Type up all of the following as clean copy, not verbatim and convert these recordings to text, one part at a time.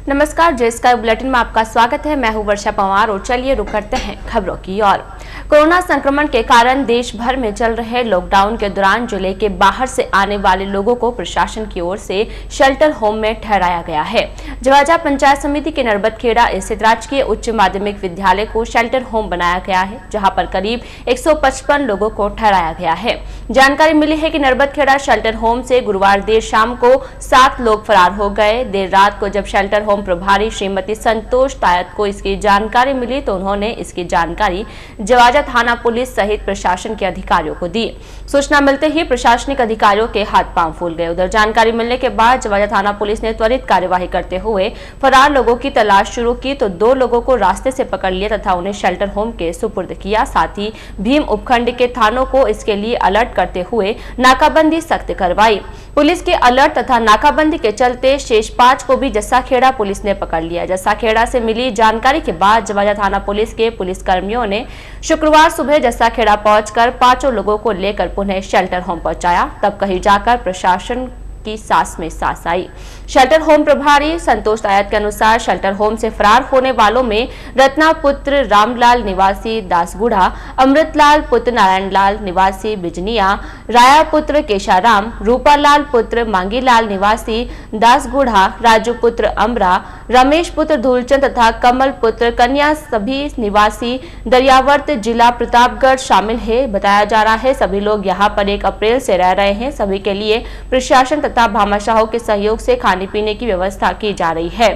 नमस्कार, जे sky bulletin में आपका स्वागत है। मैं हूं वर्षा पवार और चलिए रुक करते हैं खबरों की ओर। कोरोना संक्रमण के कारण देश भर में चल रहे लॉकडाउन के दौरान जिले के बाहर से आने वाले लोगों को प्रशासन की ओर से शेल्टर होम में ठहराया गया है। जवाजा पंचायत समिति के नरबतखेड़ा स्थित राजकीय उच्च माध्यमिक विद्यालय को शेल्टर होम बनाया गया है, जहां पर करीब 155 लोगों को ठहराया गया है। जानकारी मिली है कि नरबतखेड़ा शेल्टर होम से गुरुवार देर शाम को 7 लोग फरार हो गए। देर रात को जब शेल्टर होम प्रभारी श्रीमती संतोष तायत को इसकी जानकारी मिली तो उन्होंने इसकी जानकारी जवाजा थाना पुलिस सहित प्रशासन के अधिकारियों को दी। सूचना मिलते ही प्रशासनिक अधिकारियों के हाथ पांव फूल गए। उधर जानकारी मिलने के बाद जवाजा थाना पुलिस ने त्वरित कार्यवाही करते हुए फरार लोगों की तलाश शुरू की तो 2 लोगों को रास्ते से पकड़ लिया तथा उन्हें शेल्टर होम के सुपुर्द किया। साथ ही भीम उपखंड के थानों को इसके लिए अलर्ट करते हुए नाकाबंदी सख्त करवाई। पुलिस के अलर्ट तथा नाकाबंदी के चलते शेष 5 को भी जस्साखेड़ा पुलिस ने पकड़ लिया। जस्साखेड़ा से मिली जानकारी के बाद जवाजा थाना पुलिस के पुलिसकर्मियों ने शुक्रवार सुबह जस्साखेड़ा पहुंचकर 5 लोगों को लेकर पुनः शेल्टर होम पहुंचाया। तब कहीं जाकर प्रशासन की सांस में सांस आई। शेल्टर होम प्रभारी संतोष तायत के अनुसार शेल्टर होम से फरार होने वालों में रत्ना पुत्र रामलाल निवासी दासगुढ़ा, अमृतलाल पुत्र नारायणलाल निवासी बिजनिया, राया पुत्र केशाराम, रूपालाल पुत्र मांगीलाल निवासी दासगुढ़ा, राजू पुत्र अमरा, रमेश पुत्र धूलचंद तथा कमल पुत्र कन्या सभी निवासी दरियावर्त जिला प्रतापगढ़ शामिल है। बताया जा रहा है सभी लोग यहां पर 1 अप्रैल से रह रहे हैं। सभी के लिए प्रशासन तथा भामाशाहों के सहयोग से खाने पीने की व्यवस्था की जा रही है।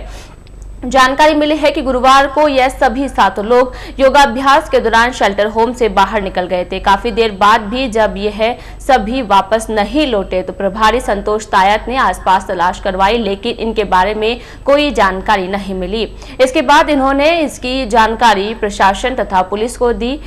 जानकारी मिली है कि गुरुवार को यह सभी 7 लोग योगाभ्यास के दौरान शेल्टर होम से बाहर निकल गए थे। काफी देर बाद भी जब यह सभी वापस नहीं लौटे तो प्रभारी संतोष तायत ने आसपास तलाश करवाई, लेकिन इनके बारे में कोई जानकारी नहीं मिली। इसके बाद इन्होंने इसकी जानकारी प्रशासन तथा पुलिस को दी।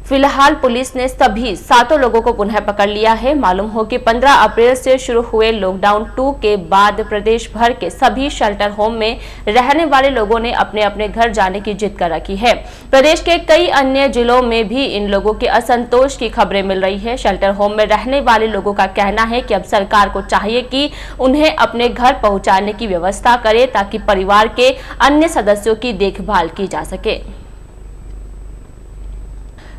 फिलहाल पुलिस ने सभी 7 लोगों को पुनः पकड़ लिया है। मालूम हो कि 15 अप्रैल से शुरू हुए लॉकडाउन 2 के बाद प्रदेश भर के सभी शेल्टर होम में रहने वाले लोगों ने अपने अपने घर जाने की जिद कर रखी है। प्रदेश के कई अन्य जिलों में भी इन लोगों के असंतोष की खबरें मिल रही है। शेल्टर होम में रहने वाले लोगों का कहना है कि अब सरकार को चाहिए कि उन्हें अपने घर पहुंचाने की व्यवस्था करे ताकि परिवार के अन्य सदस्यों की देखभाल की जा सके।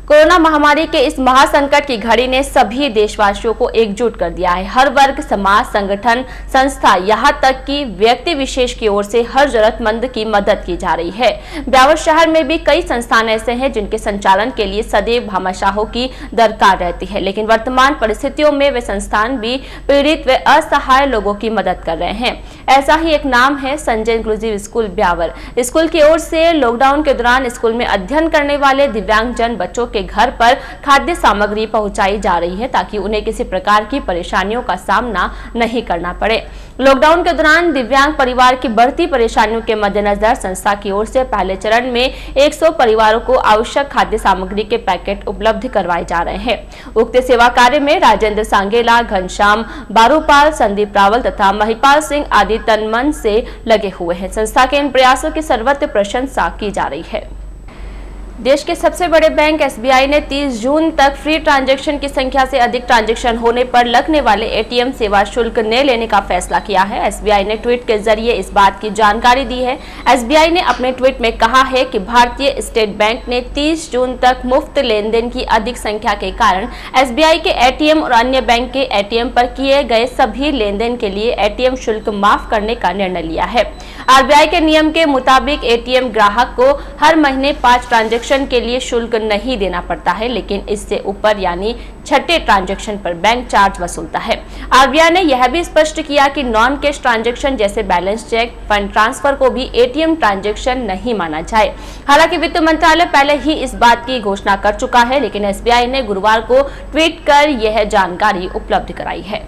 कोरोना महामारी के इस महासंकट की घड़ी ने सभी देशवासियों को एकजुट कर दिया है। हर वर्ग, समाज, संगठन, संस्था, यहाँ तक कि व्यक्ति विशेष की ओर से हर जरूरतमंद की मदद की जा रही है। ब्यावर शहर में भी कई संस्थान ऐसे हैं जिनके संचालन के लिए सदैव भामाशाहों की दरकार रहती है, लेकिन वर्तमान परिस्थितियों में वे संस्थान भी पीड़ित व असहाय लोगों की मदद कर रहे हैं। ऐसा ही एक नाम है Sanjay inclusive school Beawar. School की ओर से लॉकडाउन के दौरान स्कूल में अध्ययन करने वाले दिव्यांगजन बच्चों के घर पर खाद्य सामग्री पहुंचाई जा रही है ताकि उन्हें किसी प्रकार की परेशानियों का सामना नहीं करना पड़े। लॉकडाउन के दौरान दिव्यांग परिवार की बढ़ती परेशानियों के मद्देनजर संस्था की ओर से पहले चरण में 100 परिवारों को आवश्यक खाद्य सामग्री के पैकेट उपलब्ध करवाए जा रहे हैं। उक्त सेवा कार्य में राजेंद्र सांगेला, घनश्याम बारूपाल, संदीप रावल तथा महिपाल सिंह आदि तन मन से लगे हुए हैं। संस्था के इन प्रयासों की सर्वत्र प्रशंसा की जा रही है। देश के सबसे बड़े बैंक एसबीआई ने 30 जून तक फ्री ट्रांजैक्शन की संख्या से अधिक ट्रांजैक्शन होने पर लगने वाले एटीएम सेवा शुल्क न लेने का फैसला किया है। एसबीआई ने ट्वीट के जरिए इस बात की जानकारी दी है। एसबीआई ने अपने ट्वीट में कहा है कि भारतीय स्टेट बैंक ने 30 जून तक मुफ्त लेनदेन की अधिक संख्या के कारण एसबीआई के एटीएम और अन्य बैंक के एटीएम पर किए गए सभी लेनदेन के लिए एटीएम शुल्क माफ करने का निर्णय लिया है। आरबीआई के नियम के मुताबिक एटीएम ग्राहक को हर महीने 5 ट्रांजैक्शन के लिए शुल्क नहीं देना पड़ता है, लेकिन इससे ऊपर यानी 6ठे ट्रांजैक्शन पर बैंक चार्ज वसूलता है। आरबीआई ने यह भी स्पष्ट किया कि नॉन कैश ट्रांजैक्शन जैसे बैलेंस चेक, फंड ट्रांसफर को भी एटीएम ट्रांजैक्शन नहीं माना जाए। हालांकि वित्त मंत्रालय पहले ही इस बात की घोषणा कर चुका है, लेकिन एसबीआई ने गुरुवार को ट्वीट कर यह जानकारी उपलब्ध कराई है।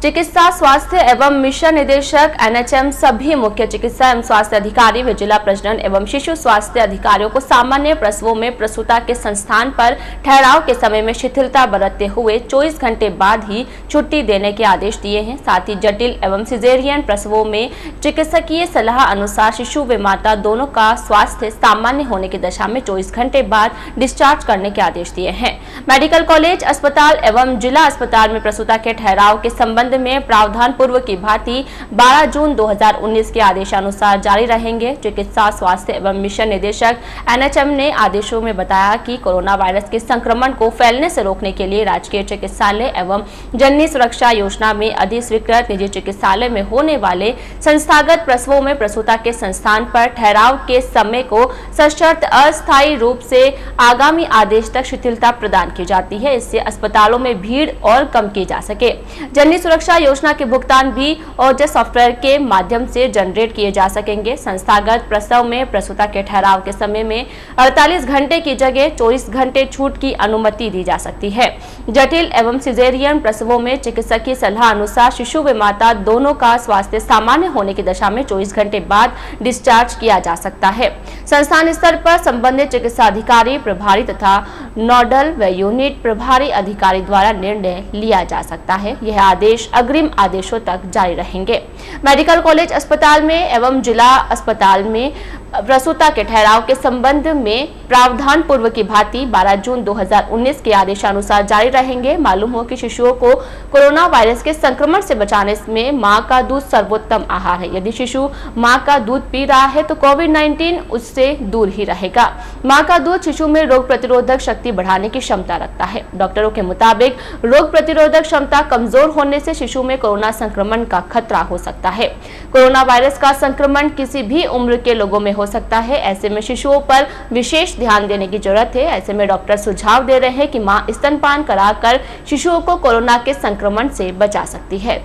चिकित्सा स्वास्थ्य एवं मिशन निदेशक एनएचएम सभी मुख्य चिकित्सा एवं स्वास्थ्य अधिकारी व जिला प्रजनन एवं शिशु स्वास्थ्य अधिकारियों को सामान्य प्रसवों में प्रसूता के संस्थान पर ठहराव के समय में शिथिलता बरतते हुए 24 घंटे बाद ही छुट्टी देने के आदेश दिए हैं। साथ ही जटिल एवं सिजेरियन प्रसवों में चिकित्सकीय सलाह अनुसार शिशु व माता दोनों का स्वास्थ्य सामान्य होने की दशा में 24 घंटे बाद डिस्चार्ज करने के आदेश दिए हैं। मेडिकल कॉलेज अस्पताल एवं जिला अस्पताल में प्रसूता के ठहराव के संबंध में प्रावधान पूर्व की भांति 12 जून 2019 के आदेशानुसार जारी रहेंगे। चिकित्सा स्वास्थ्य एवं मिशन निदेशक NHM ने आदेशों में बताया कि कोरोना वायरस के संक्रमण को फैलने से रोकने के लिए राजकीय चिकित्सालय एवं जननी सुरक्षा योजना में अधिस्वीकृत निजी चिकित्सालय में होने वाले संस्थागत प्रसवों में प्रसूता के संस्थान पर ठहराव के समय को सशर्त अस्थायी रूप से आगामी आदेश तक शिथिलता प्रदान की जाती है। इससे अस्पतालों में भीड़ और कम की जा सके। जननी सुरक्षा योजना के भुगतान भी ओजस सॉफ्टवेयर के माध्यम से जनरेट किए जा सकेंगे। संस्थागत प्रसव में प्रसूता के ठहराव के समय में 48 घंटे की जगह 24 घंटे छूट की अनुमति दी जा सकती है। जटिल एवं सिजेरियन प्रसवों में चिकित्सक की सलाह अनुसार शिशु व माता दोनों का स्वास्थ्य सामान्य होने की दशा में 24 घंटे बाद डिस्चार्ज किया जा सकता है। संस्थान स्तर पर संबंधित चिकित्सा अधिकारी प्रभारी तथा नोडल व यूनिट प्रभारी अधिकारी द्वारा निर्णय लिया जा सकता है। यह आदेश अग्रिम आदेशों तक जारी रहेंगे। मेडिकल कॉलेज अस्पताल में एवं जिला अस्पताल में प्रसूता के ठहराव के संबंध में प्रावधान पूर्व की भांति 12 जून 2019 के आदेशानुसार जारी रहेंगे। मालूम हो कि शिशुओं को कोरोना वायरस के संक्रमण से बचाने में मां का दूध सर्वोत्तम आहार है। यदि शिशु मां का दूध पी रहा है तो कोविड-19 उससे दूर ही रहेगा। मां का दूध शिशु में रोग प्रतिरोधक शक्ति बढ़ाने की क्षमता रखता है। डॉक्टरों के मुताबिक रोग प्रतिरोधक क्षमता कमजोर होने से शिशु में कोरोना संक्रमण का खतरा हो सकता है। कोरोना वायरस का संक्रमण किसी भी उम्र के लोगों में हो सकता है। ऐसे में शिशुओं पर विशेष ध्यान देने की जरूरत है। ऐसे में डॉक्टर सुझाव दे रहे हैं कि मां स्तनपान कराकर शिशुओं को कोरोना के संक्रमण से बचा सकती है।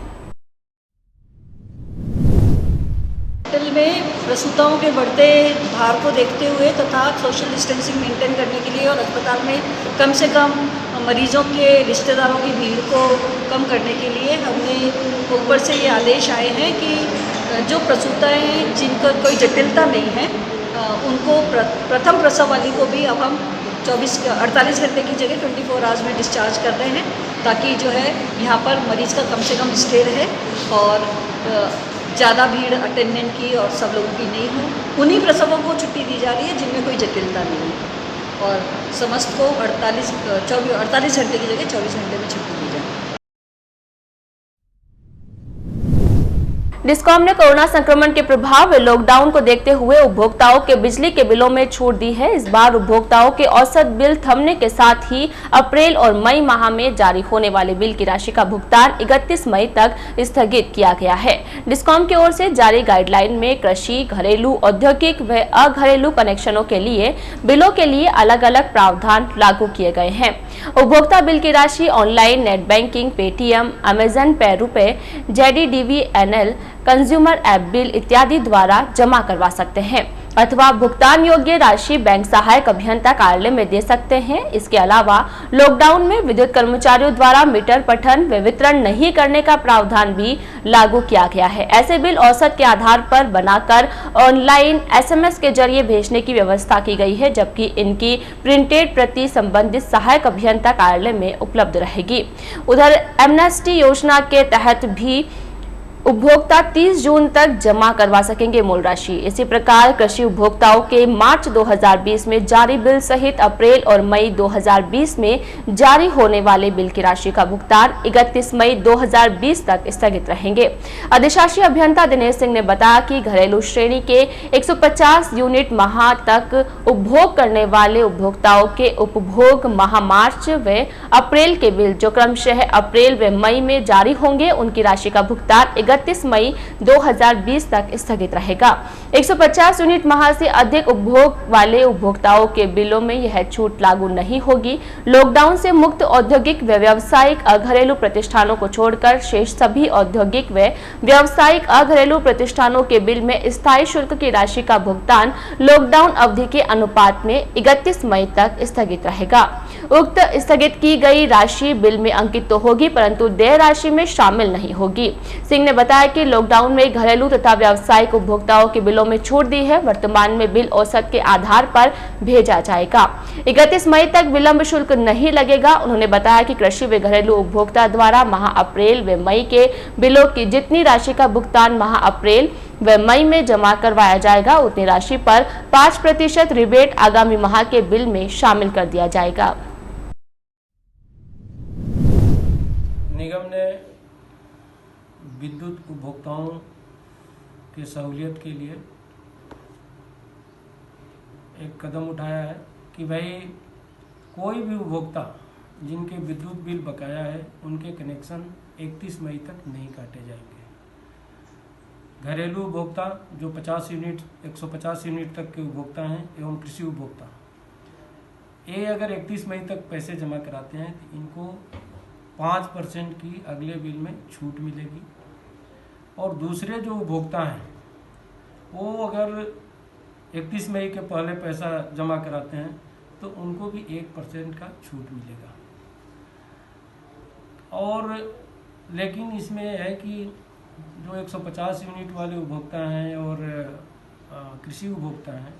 हॉस्पिटल में प्रसूताओं के बढ़ते भार को देखते हुए तथा सोशल डिस्टेंसिंग मेंटेन करने के लिए और अस्पताल में कम से कम मरीजों के रिश्तेदारों की भीड़ को कम करने के लिए हमने ऊपर से ये आदेश आए हैं कि जो प्रसूताएं जिनका कोई जटिलता नहीं है उनको प्रथम प्रसव वाली को भी अब हम 48 घंटे की जगह 24 आवर्स में डिस्चार्ज कर रहे हैं, ताकि जो है यहाँ पर मरीज़ का कम से कम स्टे रहे और ज़्यादा भीड़ अटेंडेंट की और सब लोगों की नहीं हो। उन्हीं प्रसवों को छुट्टी दी जा रही है जिनमें कोई जटिलता नहीं है और समस्त को 48 घंटे की जगह 24 घंटे में छुट्टी दी जाए। डिस्कॉम ने कोरोना संक्रमण के प्रभाव व लॉकडाउन को देखते हुए उपभोक्ताओं के बिजली के बिलों में छूट दी है। इस बार उपभोक्ताओं के औसत बिल थमने के साथ ही अप्रैल और मई माह में जारी होने वाले बिल की राशि का भुगतान 31 मई तक स्थगित किया गया है। डिस्कॉम की ओर से जारी गाइडलाइन में कृषि, घरेलू, औद्योगिक व अघरेलू कनेक्शनों के लिए बिलों के लिए अलग अलग प्रावधान लागू किए गए हैं। उपभोक्ता बिल की राशि online, net banking, Paytm, Amazon पे रुपए, JDDVNL, कंज्यूमर ऐप बिल इत्यादि द्वारा जमा करवा सकते हैं अथवा भुगतान योग्य राशि बैंक सहायक अभियंता कार्यालय में दे सकते हैं। इसके अलावा लॉकडाउन में विद्युत कर्मचारियों द्वारा मीटर पठन व वितरण नहीं करने का प्रावधान भी लागू किया गया है। ऐसे बिल औसत के आधार पर बनाकर ऑनलाइन SMS के जरिए भेजने की व्यवस्था की गई है, जबकि इनकी प्रिंटेड प्रति संबंधित सहायक अभियंता कार्यालय में उपलब्ध रहेगी। उधर एमनेस्टी योजना के तहत भी उपभोक्ता 30 जून तक जमा करवा सकेंगे मूल राशि। इसी प्रकार कृषि उपभोक्ताओं के मार्च 2020 में जारी बिल सहित अप्रैल और मई 2020 में जारी होने वाले बिल की राशि का भुगतान 31 मई 2020 तक स्थगित रहेंगे। अधिशासी अभियंता दिनेश सिंह ने बताया कि घरेलू श्रेणी के 150 यूनिट माह तक उपभोग करने वाले उपभोक्ताओं के उपभोग माह मार्च व अप्रैल के बिल जो क्रमशः अप्रैल व मई में जारी होंगे, उनकी राशि का भुगतान 31 मई 2020 तक स्थगित रहेगा। 150 यूनिट माह से अधिक उपभोग वाले उपभोक्ताओं के बिलों में यह छूट लागू नहीं होगी। लॉकडाउन से मुक्त औद्योगिक व व्यावसायिक अघरेलू प्रतिष्ठानों को छोड़कर शेष सभी औद्योगिक व व्यावसायिक अघरेलू प्रतिष्ठानों के बिल में स्थायी शुल्क की राशि का भुगतान लॉकडाउन अवधि के अनुपात में 31 मई तक स्थगित रहेगा। उक्त स्थगित की गई राशि बिल में अंकित तो होगी, परंतु देय राशि में शामिल नहीं होगी। सिंह ने बताया कि लॉकडाउन में घरेलू तथा व्यावसायिक उपभोक्ताओं के बिलों में छूट दी है। वर्तमान में बिल औसत के आधार पर भेजा जाएगा। 31 मई तक विलंब शुल्क नहीं लगेगा। उन्होंने बताया कि कृषि व घरेलू उपभोक्ता द्वारा माह अप्रैल व मई के बिलों की जितनी राशि का भुगतान माह अप्रैल व मई में जमा करवाया जाएगा, उतनी राशि पर 5% रिबेट आगामी माह के बिल में शामिल कर दिया जाएगा। निगम ने विद्युत उपभोक्ताओं की सहूलियत के लिए एक कदम उठाया है कि भाई कोई भी उपभोक्ता जिनके विद्युत बिल बकाया है उनके कनेक्शन 31 मई तक नहीं काटे जाएंगे। घरेलू उपभोक्ता जो 50 यूनिट 150 यूनिट तक के उपभोक्ता हैं एवं कृषि उपभोक्ता, ये अगर 31 मई तक पैसे जमा कराते हैं तो इनको 5% की अगले बिल में छूट मिलेगी। और दूसरे जो उपभोक्ता हैं वो अगर 31 मई के पहले पैसा जमा कराते हैं तो उनको भी 1% का छूट मिलेगा। और लेकिन इसमें है कि जो 150 यूनिट वाले उपभोक्ता हैं और कृषि उपभोक्ता हैं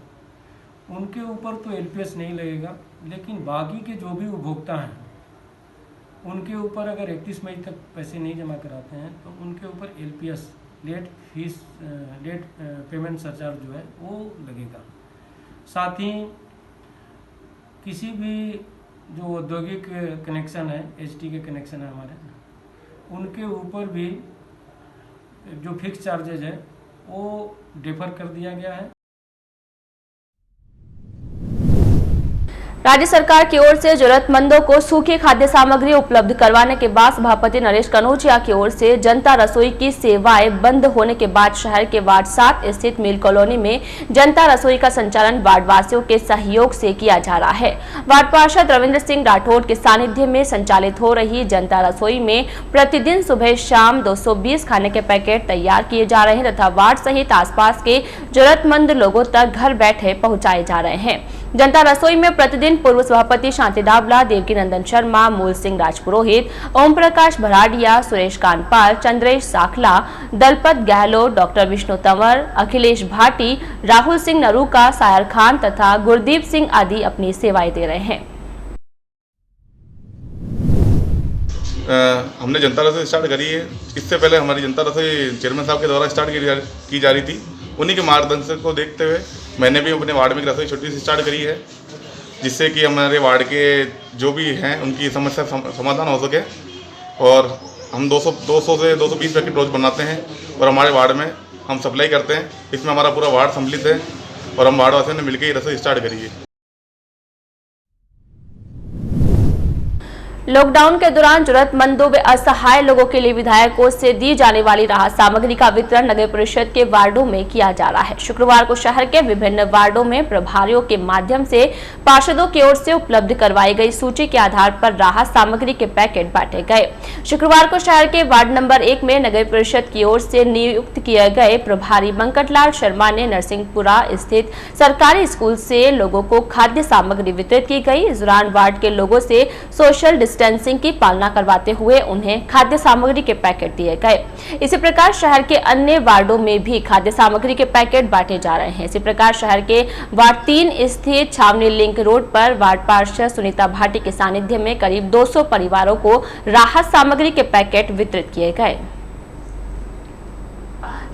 उनके ऊपर तो एलपीएस नहीं लगेगा, लेकिन बाकी के जो भी उपभोक्ता हैं उनके ऊपर अगर 31 मई तक पैसे नहीं जमा कराते हैं तो उनके ऊपर एलपीएस लेट पेमेंट सरचार्ज जो है वो लगेगा। साथ ही किसी भी जो औद्योगिक कनेक्शन है, एचटी के कनेक्शन है हमारे, उनके ऊपर भी जो फिक्स चार्जेज है वो डिफर कर दिया गया है। राज्य सरकार की ओर से जरूरतमंदों को सूखी खाद्य सामग्री उपलब्ध करवाने के बाद सभापति नरेश कनौजिया की ओर से जनता रसोई की सेवाएं बंद होने के बाद शहर के वार्ड 7 स्थित मिल कॉलोनी में जनता रसोई का संचालन वार्ड वासियों के सहयोग से किया जा रहा है। वार्ड पार्षद रविंद्र सिंह राठौड़ के सानिध्य में संचालित हो रही जनता रसोई में प्रतिदिन सुबह शाम 220 खाने के पैकेट तैयार किए जा रहे हैं तथा वार्ड सहित आसपास के जरूरतमंद लोगों तक घर बैठे पहुँचाए जा रहे हैं। जनता रसोई में प्रतिदिन पूर्व सभापति शांति डावला, देवकी नंदन शर्मा, मूल सिंह राजपुरोहित, ओम प्रकाश भराडिया, सुरेश कानपाल, चंद्रेश साखला, दलपत गहलोत, डॉक्टर विष्णु तंवर, अखिलेश भाटी, राहुल सिंह नरूका, सायर खान तथा गुरदीप सिंह आदि अपनी सेवाएं दे रहे हैं। हमने जनता रसोई स्टार्ट करी है। इससे पहले हमारी जनता रसोई चेयरमैन साहब के द्वारा स्टार्ट की जा रही थी। उन्हीं के मार्गदर्शन को देखते हुए मैंने भी अपने वार्ड में रसोई छोटी सी स्टार्ट करी है, जिससे कि हमारे वार्ड के जो भी हैं उनकी समस्या समाधान हो सके। और हम 200 से 220 पैकेट रोज़ बनाते हैं और हमारे वार्ड में हम सप्लाई करते हैं। इसमें हमारा पूरा वार्ड सम्मिलित है और हम वार्ड वासियों ने मिलकर ये रसोई स्टार्ट करी है। लॉकडाउन के दौरान जरूरतमंदों व असहाय लोगों के लिए विधायकों से दी जाने वाली राहत सामग्री का वितरण नगर परिषद के वार्डों में किया जा रहा है। शुक्रवार को शहर के विभिन्न वार्डों में प्रभारियों के माध्यम से पार्षदों की ओर से उपलब्ध करवाई गई सूची के आधार पर राहत सामग्री के पैकेट बांटे गए। शुक्रवार को शहर के वार्ड नंबर 1 में नगर परिषद की ओर से नियुक्त किए गए प्रभारी बंकटलाल शर्मा ने नरसिंहपुरा स्थित सरकारी स्कूल से लोगों को खाद्य सामग्री वितरित की गई। इस दौरान वार्ड के लोगों से सोशल डिस्टेंसिंग की पालना करवाते हुए उन्हें खाद्य सामग्री के पैकेट दिए गए। इसी प्रकार शहर के अन्य वार्डों में भी खाद्य सामग्री के पैकेट बांटे जा रहे हैं। इसी प्रकार शहर के वार्ड 3 स्थित छावनी लिंक रोड पर वार्ड पार्षद सुनीता भाटी के सानिध्य में करीब 200 परिवारों को राहत सामग्री के पैकेट वितरित किए गए।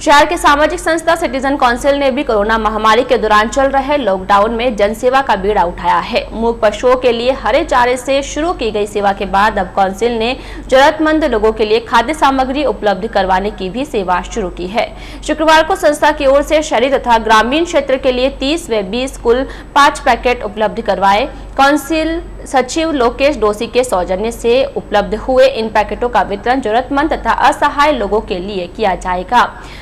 शहर के सामाजिक संस्था सिटीजन काउंसिल ने भी कोरोना महामारी के दौरान चल रहे लॉकडाउन में जनसेवा का बीड़ा उठाया है। मूक पशुओं के लिए हरे चारे से शुरू की गई सेवा के बाद अब काउंसिल ने जरूरतमंद लोगों के लिए खाद्य सामग्री उपलब्ध करवाने की भी सेवा शुरू की है। शुक्रवार को संस्था की ओर से शहरी तथा ग्रामीण क्षेत्र के लिए 30 व 20 कुल 5 पैकेट उपलब्ध करवाए। काउंसिल सचिव लोकेश डोसी के सौजन्य से उपलब्ध हुए इन पैकेटों का वितरण जरूरतमंद तथा असहाय लोगों के लिए किया जाएगा।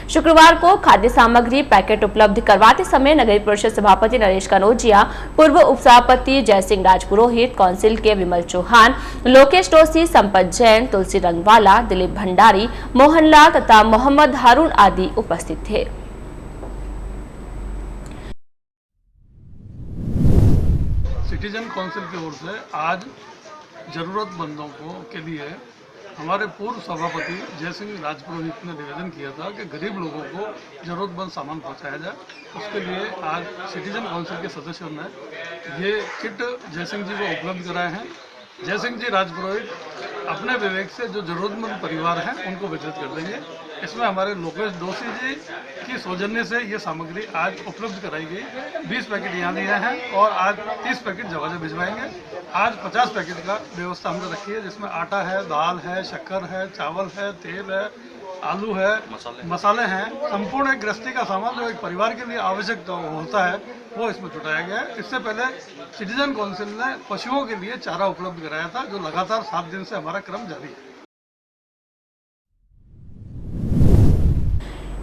शुक्रवार को खाद्य सामग्री पैकेट उपलब्ध करवाते समय नगर परिषद सभापति नरेश कनौजिया, पूर्व उपसभापति जयसिंह राजपुरोहित, काउंसिल के विमल चौहान, लोकेश डोसी, संपत जैन, तुलसी रंगवाला, दिलीप भंडारी, मोहनलाल तथा मोहम्मद हारून आदि उपस्थित थे। सिटीजन काउंसिल की ओर से आज जरूरतमंदों के लिए हमारे पूर्व सभापति जयसिंह राजपुरोहित ने निवेदन किया था कि गरीब लोगों को जरूरतमंद सामान पहुंचाया जाए। उसके लिए आज सिटीजन काउंसिल के सदस्यों ने ये किट जयसिंह जी को उपलब्ध कराए हैं। जयसिंह जी राजपुरोहित अपने विवेक से जो जरूरतमंद परिवार हैं उनको वितरित कर देंगे। इसमें हमारे लोकेश जोशी जी की सौजन्य से ये सामग्री आज उपलब्ध कराई गई। 20 पैकेट यहाँ दिए हैं और आज 30 पैकेट जगह से भिजवाएंगे। आज 50 पैकेट का व्यवस्था हमने रखी है, जिसमें आटा है, दाल है, शक्कर है, चावल है, तेल है, आलू है, मसाले हैं, संपूर्ण एक गृहस्थी का सामान जो एक परिवार के लिए आवश्यक होता है वो इसमें जुटाया गया है। इससे पहले सिटीजन काउंसिल ने पशुओं के लिए चारा उपलब्ध कराया था, जो लगातार 7 दिन से हमारा क्रम जारी है।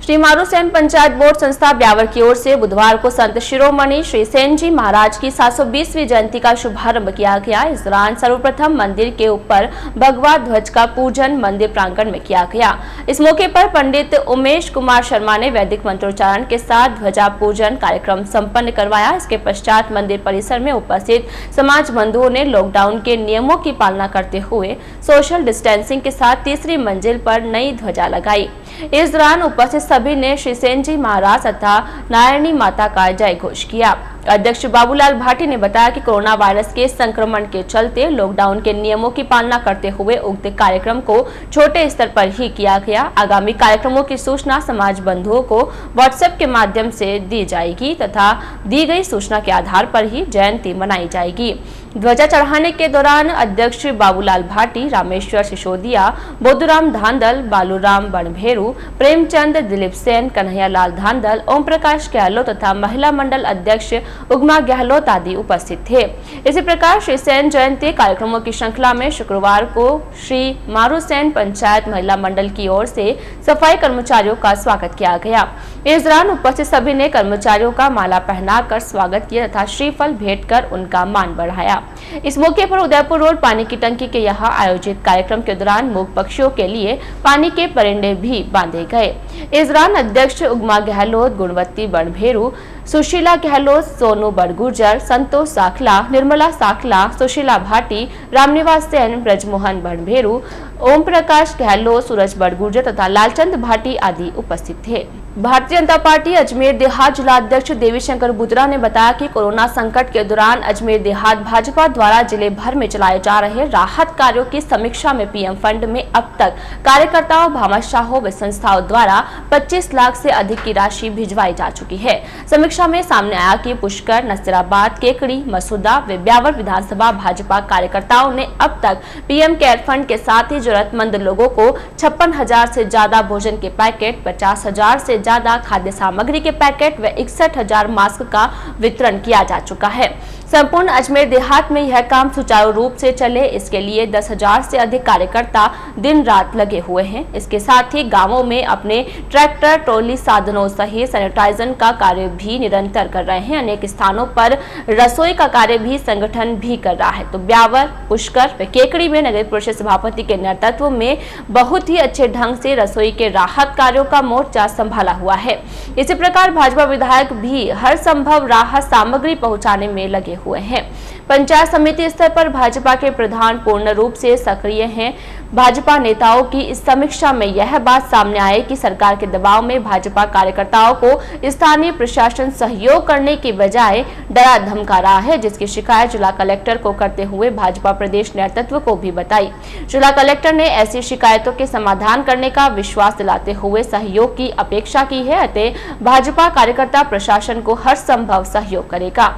श्री मारूसेन पंचायत बोर्ड संस्था ब्यावर की ओर से बुधवार को संत शिरोमणि श्री सेन जी महाराज की 720वीं जयंती का शुभारंभ किया गया। इस दौरान सर्वप्रथम मंदिर के ऊपर भगवा ध्वज का पूजन मंदिर प्रांगण में किया गया। इस मौके पर पंडित उमेश कुमार शर्मा ने वैदिक मंत्रोच्चारण के साथ ध्वजा पूजन कार्यक्रम संपन्न करवाया। इसके पश्चात मंदिर परिसर में उपस्थित समाज बंधुओं ने लॉकडाउन के नियमों की पालना करते हुए सोशल डिस्टेंसिंग के साथ तीसरी मंजिल पर नई ध्वजा लगाई। इस दौरान उपस्थित सभी ने श्री सेन जी महाराज तथा नारायणी माता का जय घोष किया। अध्यक्ष बाबूलाल भाटी ने बताया कि कोरोना वायरस के संक्रमण के चलते लॉकडाउन के नियमों की पालना करते हुए उक्त कार्यक्रम को छोटे स्तर पर ही किया गया। आगामी कार्यक्रमों की सूचना समाज बंधुओं को व्हाट्सएप के माध्यम से दी जाएगी तथा दी गई सूचना के आधार पर ही जयंती मनाई जाएगी। ध्वजा चढ़ाने के दौरान अध्यक्ष बाबूलाल भाटी, रामेश्वर सिसोदिया, बोधुराम धांधल, बालूराम बनभेरू, प्रेमचंद, दिलीप सेन, कन्हैयालाल धांधल, ओम प्रकाश गहलोत तथा महिला मंडल अध्यक्ष उगमा गहलोत आदि उपस्थित थे। इसी प्रकार श्री सेन जयंती कार्यक्रमों की श्रृंखला में शुक्रवार को श्री मारूसेन पंचायत महिला मंडल की ओर से सफाई कर्मचारियों का स्वागत किया गया। इस दौरान उपस्थित सभी ने कर्मचारियों का माला पहनाकर स्वागत किया तथा श्रीफल भेंट कर उनका मान बढ़ाया। इस मौके पर उदयपुर रोड पानी की टंकी के यहाँ आयोजित कार्यक्रम के दौरान मूक पक्षियों के लिए पानी के परिंदे भी बांधे गए। इस दौरान अध्यक्ष उगमा गहलोत, गुणवती बनभेरू, सुशीला गहलोत, सोनू बड़गुर्जर, संतोष साखला, निर्मला साखला, सुशीला भाटी, रामनिवास सेन, ब्रजमोहन बनभेरू, ओम प्रकाश गहलोत, सूरज बड़गुर्जर तथा लालचंद भाटी आदि उपस्थित थे। भारतीय जनता पार्टी अजमेर देहात जिला अध्यक्ष देवीशंकर बुद्रा ने बताया कि कोरोना संकट के दौरान अजमेर देहात भाजपा द्वारा जिले भर में चलाए जा रहे राहत कार्यों की समीक्षा में पीएम फंड में अब तक कार्यकर्ताओं, भामाशाहों व संस्थाओं द्वारा 25 लाख से अधिक की राशि भिजवाई जा चुकी है। समीक्षा में सामने आया कि पुष्कर, नसीराबाद, केकड़ी, मसूदा व ब्यावर विधानसभा भाजपा कार्यकर्ताओं ने अब तक पीएम केयर फंड के साथ ही जरूरतमंद लोगों को 56,000 से ज्यादा भोजन के पैकेट, 50,000 से ज्यादा खाद्य सामग्री के पैकेट व 61,000 मास्क का वितरण किया जा चुका है। संपूर्ण अजमेर देहात में यह काम सुचारू रूप से चले, इसके लिए 10,000 से अधिक कार्यकर्ता दिन रात लगे हुए हैं। इसके साथ ही गांवों में अपने ट्रैक्टर, ट्रॉली साधनों सहित सैनिटाइजेशन का कार्य भी निरंतर कर रहे हैं। अनेक स्थानों पर रसोई का कार्य भी संगठन भी कर रहा है। तो ब्यावर, पुष्कर व केकड़ी में नगर परिषद सभापति के नेतृत्व में बहुत ही अच्छे ढंग से रसोई के राहत कार्यों का मोर्चा संभाला हुआ है। इसी प्रकार भाजपा विधायक भी हर संभव राहत सामग्री पहुंचाने में लगे हुए हैं। पंचायत समिति स्तर पर भाजपा के प्रधान पूर्ण रूप से सक्रिय हैं। भाजपा नेताओं की इस समीक्षा में यह बात सामने आई कि सरकार के दबाव में भाजपा कार्यकर्ताओं को स्थानीय प्रशासन सहयोग करने की बजाय डरा धमका रहा है, जिसकी शिकायत जिला कलेक्टर को करते हुए भाजपा प्रदेश नेतृत्व को भी बताई। जिला कलेक्टर ने ऐसी शिकायतों के समाधान करने का विश्वास दिलाते हुए सहयोग की अपेक्षा की है। अतः भाजपा कार्यकर्ता प्रशासन को हर संभव सहयोग करेगा।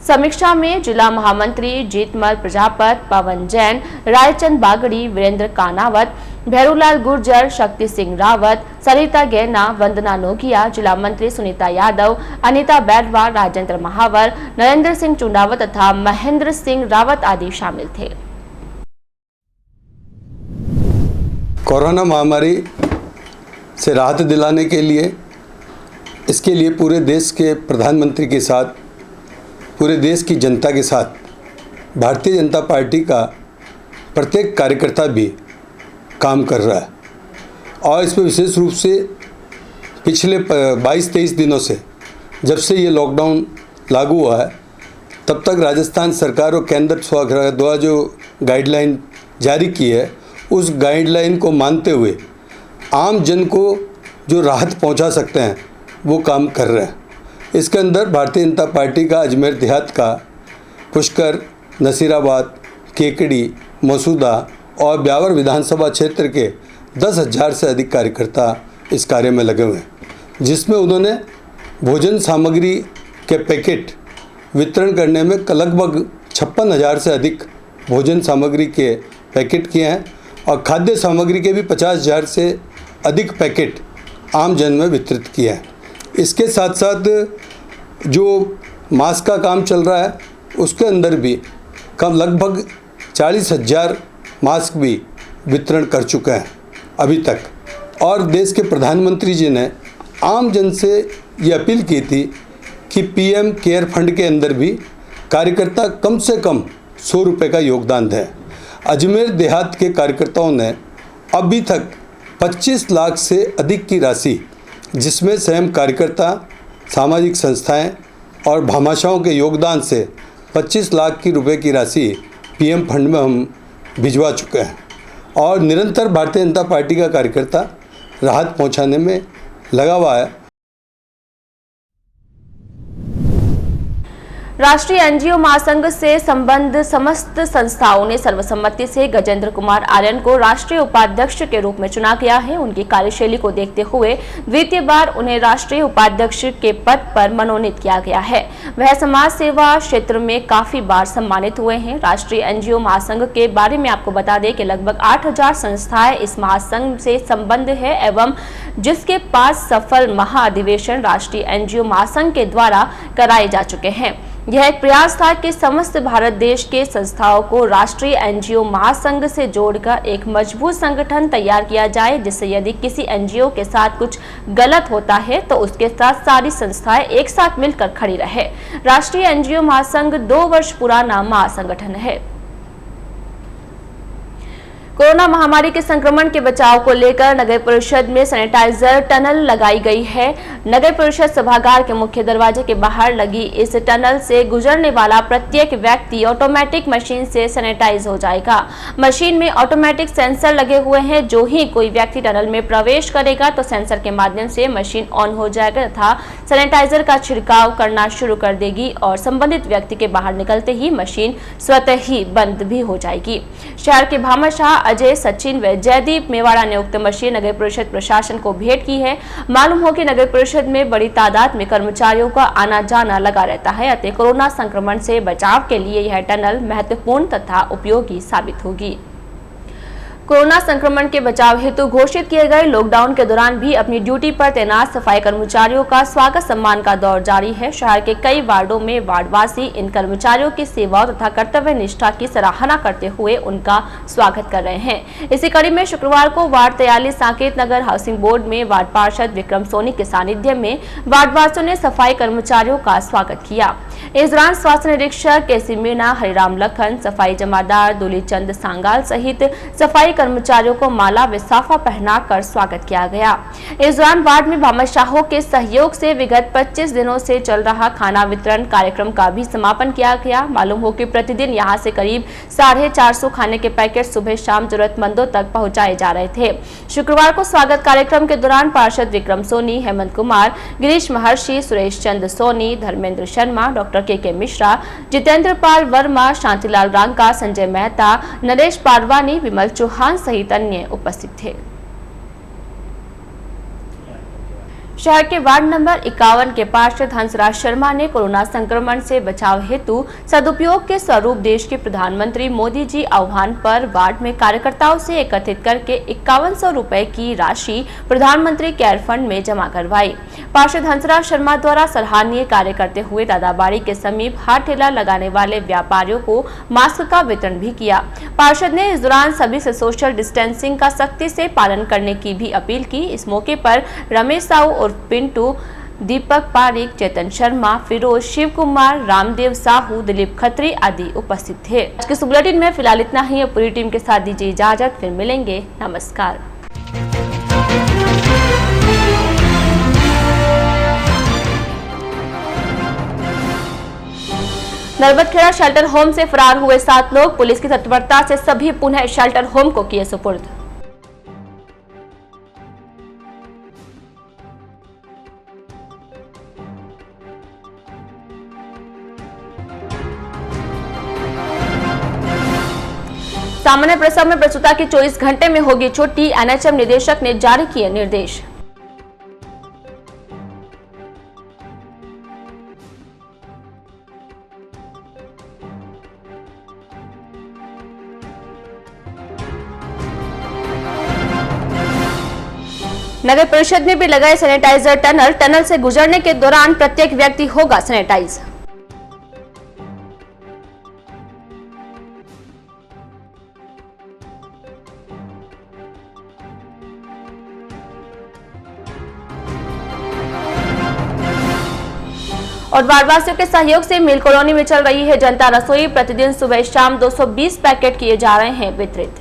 समीक्षा में जिला महामंत्री जीतमल प्रजापत, पवन जैन, रायचंद बागड़ी, वीरेंद्र कानावत, भैरूलाल गुर्जर, शक्ति सिंह रावत, सरिता गैना, वंदना नोगिया, जिला मंत्री सुनीता यादव, अनीता बैरवा, राजेंद्र महावर, नरेंद्र सिंह चुंडावत तथा महेंद्र सिंह रावत आदि शामिल थे। कोरोना महामारी से राहत दिलाने के लिए, इसके लिए पूरे देश के प्रधानमंत्री के साथ, पूरे देश की जनता के साथ भारतीय जनता पार्टी का प्रत्येक कार्यकर्ता भी काम कर रहा है। और इसमें विशेष रूप से पिछले 22-23 दिनों से, जब से ये लॉकडाउन लागू हुआ है, तब तक राजस्थान सरकार और केंद्र सरकार द्वारा जो गाइडलाइन जारी की है, उस गाइडलाइन को मानते हुए आम जन को जो राहत पहुंचा सकते हैं वो काम कर रहे हैं। इसके अंदर भारतीय जनता पार्टी का अजमेर देहात का पुष्कर, नसीराबाद, केकड़ी, मसूदा और ब्यावर विधानसभा क्षेत्र के 10,000 से अधिक कार्यकर्ता इस कार्य में लगे हुए हैं, जिसमें उन्होंने भोजन सामग्री के पैकेट वितरण करने में लगभग 56,000 से अधिक भोजन सामग्री के पैकेट किए हैं और खाद्य सामग्री के भी 50,000 से अधिक पैकेट आम जन में वितरित किए हैं। इसके साथ साथ जो मास्क का काम चल रहा है उसके अंदर भी कम लगभग 40,000 मास्क भी वितरण कर चुके हैं अभी तक। और देश के प्रधानमंत्री जी ने आम जन से ये अपील की थी कि पीएम केयर फंड के अंदर भी कार्यकर्ता कम से कम 100 रुपये का योगदान दें। अजमेर देहात के कार्यकर्ताओं ने अभी तक 25 लाख से अधिक की राशि, जिसमें स्वयं कार्यकर्ता, सामाजिक संस्थाएं और भामाशाहों के योगदान से 25 लाख की रुपए की राशि पीएम फंड में हम भिजवा चुके हैं और निरंतर भारतीय जनता पार्टी का कार्यकर्ता राहत पहुंचाने में लगा हुआ है। राष्ट्रीय एनजीओ महासंघ से संबद्ध समस्त संस्थाओं ने सर्वसम्मति से गजेंद्र कुमार आर्यन को राष्ट्रीय उपाध्यक्ष के रूप में चुना गया है। उनकी कार्यशैली को देखते हुए द्वितीय बार उन्हें राष्ट्रीय उपाध्यक्ष के पद पर मनोनीत किया गया है। वह समाज सेवा क्षेत्र में काफी बार सम्मानित हुए हैं। राष्ट्रीय एनजीओ महासंघ के बारे में आपको बता दें कि लगभग 8,000 संस्थाएं इस महासंघ से संबद्ध है एवं जिसके 5 सफल महाअधिवेशन राष्ट्रीय एनजीओ महासंघ के द्वारा कराए जा चुके हैं। यह एक प्रयास था कि समस्त भारत देश के संस्थाओं को राष्ट्रीय एनजीओ महासंघ से जोड़कर एक मजबूत संगठन तैयार किया जाए, जिससे यदि किसी एनजीओ के साथ कुछ गलत होता है तो उसके साथ सारी संस्थाएं एक साथ मिलकर खड़ी रहे। राष्ट्रीय एनजीओ महासंघ 2 वर्ष पुराना महासंगठन है। कोरोना महामारी के संक्रमण के बचाव को लेकर नगर परिषद में सैनिटाइजर टनल लगाई गई है। नगर परिषद सभागार के मुख्य दरवाजे के बाहर लगी इस टनल से गुजरने वाला प्रत्येक व्यक्ति ऑटोमेटिक मशीन से सैनिटाइज हो जाएगा। मशीन में ऑटोमेटिक सेंसर लगे हुए हैं। जो ही कोई व्यक्ति टनल में प्रवेश करेगा तो सेंसर के माध्यम से मशीन ऑन हो जाएगा तथा सैनिटाइजर का छिड़काव करना शुरू कर देगी और संबंधित व्यक्ति के बाहर निकलते ही मशीन स्वतः ही बंद भी हो जाएगी। शहर के भामाशाह अजय, सचिन व जयदीप मेवाड़ा ने उक्त मशीन नगर परिषद प्रशासन को भेंट की है। मालूम हो कि नगर परिषद में बड़ी तादाद में कर्मचारियों का आना जाना लगा रहता है, अतः कोरोना संक्रमण से बचाव के लिए यह टनल महत्वपूर्ण तथा उपयोगी साबित होगी। कोरोना संक्रमण के बचाव हेतु घोषित किए गए लॉकडाउन के दौरान भी अपनी ड्यूटी पर तैनात सफाई कर्मचारियों का स्वागत सम्मान का दौर जारी है। शहर के कई वार्डों में वार्डवासी इन कर्मचारियों की सेवाओं तथा कर्तव्य निष्ठा की सराहना करते हुए उनका स्वागत कर रहे हैं। इसी कड़ी में शुक्रवार को ward 43 Saket Nagar housing board में वार्ड पार्षद विक्रम सोनी के सानिध्य में वार्डवासियों ने सफाई कर्मचारियों का स्वागत किया। इस दौरान स्वास्थ्य निरीक्षक केसी मीणा, हरिराम लखन, सफाई जमादार दुलीचंद सांगाल सहित सफाई कर्मचारियों को माला व साफा पहनाकर स्वागत किया गया। इस दौरान वार्ड में भामाशाहों के सहयोग से विगत 25 दिनों से चल रहा खाना वितरण कार्यक्रम का भी समापन किया गया। मालूम हो कि प्रतिदिन यहां से करीब 450 खाने के पैकेट सुबह शाम जरूरतमंदों तक पहुंचाए जा रहे थे। शुक्रवार को स्वागत कार्यक्रम के दौरान पार्षद विक्रम सोनी, हेमंत कुमार, गिरीश महर्षि, सुरेश चंद्र सोनी, धर्मेंद्र शर्मा, डॉक्टर के मिश्रा, जितेंद्र पाल वर्मा, शांतिलाल रांका, संजय मेहता, नरेश पारवानी, विमल चौहान सहित अन्य उपस्थित थे। शहर के वार्ड नंबर 51 के पार्षद हंसराज शर्मा ने कोरोना संक्रमण से बचाव हेतु सदुपयोग के स्वरूप देश के प्रधानमंत्री मोदी जी आह्वान पर वार्ड में कार्यकर्ताओं से एकत्रित करके 5100 रुपए की राशि प्रधानमंत्री केयर फंड में जमा करवाई। पार्षद हंसराज शर्मा द्वारा सराहनीय कार्य करते हुए दादाबाड़ी के समीप हाथ ठेला लगाने वाले व्यापारियों को मास्क का वितरण भी किया। पार्षद ने इस दौरान सभी से सोशल डिस्टेंसिंग का सख्ती से पालन करने की भी अपील की। इस मौके पर रमेश साहू और पिंटू, दीपक पारिक, चेतन शर्मा, फिरोज, शिव कुमार, रामदेव साहू, दिलीप खत्री आदि उपस्थित थे। आज के बुलेटिन में फिलहाल इतना ही। पूरी टीम के साथ दीजिए इजाजत, फिर मिलेंगे। नमस्कार। नरबतखेड़ा शेल्टर होम से फरार हुए 7 लोग, पुलिस की तत्परता से सभी पुनः शेल्टर होम को किए सुपुर्द। सामान्य प्रसव में प्रसूता की 24 घंटे में होगी छुट्टी, एनएचएम निदेशक ने जारी किए निर्देश। नगर परिषद में भी लगाए सैनिटाइजर टनल। टनल से गुजरने के दौरान प्रत्येक व्यक्ति होगा सैनिटाइज। और वारवासियों के सहयोग से मिल कॉलोनी में चल रही है जनता रसोई। प्रतिदिन सुबह शाम 220 पैकेट किए जा रहे हैं वितरित।